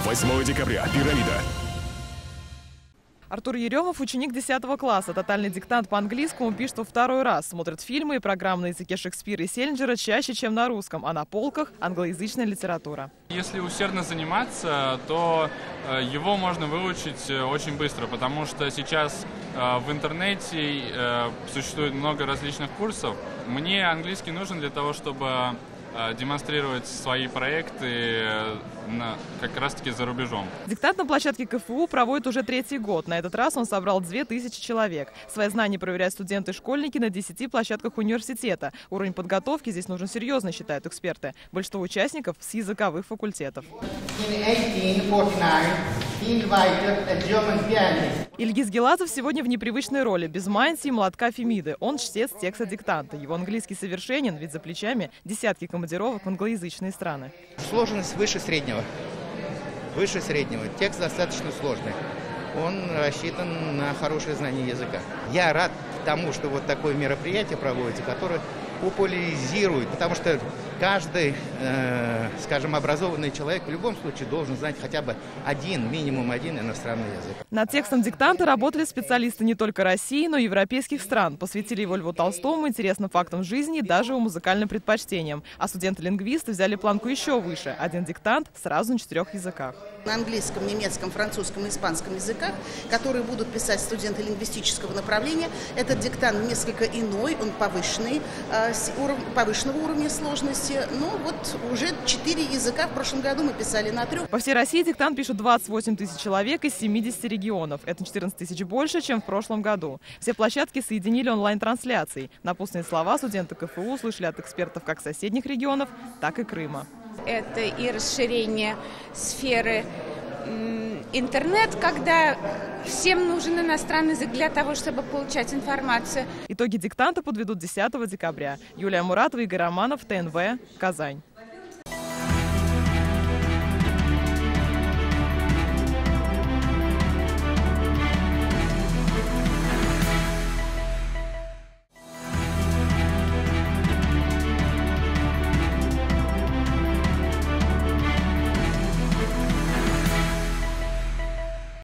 8 декабря. Пирамида. Артур Еремов – ученик 10 класса. Тотальный диктант по английскому пишет во второй раз. Смотрит фильмы и программы на языке Шекспира и Селлинджера чаще, чем на русском, а на полках – англоязычная литература. Если усердно заниматься, то его можно выучить очень быстро, потому что сейчас в интернете существует много различных курсов. Мне английский нужен для того, чтобы демонстрировать свои проекты как раз-таки за рубежом. Диктант на площадке КФУ проводит уже 3-й год. На этот раз он собрал 2000 человек. Свои знания проверяют студенты и школьники на 10 площадках университета. Уровень подготовки здесь нужен серьезно, считают эксперты. Большинство участников с языковых факультетов. Ильгиз Гелазов сегодня в непривычной роли, без мантии и молотка Фемиды. Он чтец текста диктанта. Его английский совершенен, ведь за плечами десятки командировок в англоязычные страны. Сложность выше среднего. Выше среднего. Текст достаточно сложный. Он рассчитан на хорошее знание языка. Я рад тому, что вот такое мероприятие проводится, которое популяризирует, потому что каждый, скажем, образованный человек в любом случае должен знать хотя бы минимум один иностранный язык. Над текстом диктанта работали специалисты не только России, но и европейских стран. Посвятили его Льву Толстому, интересным фактам жизни и даже его музыкальным предпочтениям. А студенты-лингвисты взяли планку еще выше. Один диктант сразу на 4 языках. На английском, немецком, французском и испанском языках, которые будут писать студенты лингвистического направления. Этот диктант несколько иной, он повышенного уровня сложности. Но вот уже 4 языка в прошлом году мы писали на 3. По всей России диктант пишут 28 тысяч человек из 70 регионов. Это 14 тысяч больше, чем в прошлом году. Все площадки соединили онлайн-трансляцией. Напутственные слова студенты КФУ услышали от экспертов как соседних регионов, так и Крыма. Это и расширение сферы интернет, когда всем нужен иностранный язык для того, чтобы получать информацию. Итоги диктанта подведут 10 декабря. Юлия Муратова, Игорь Романов, ТНВ, Казань.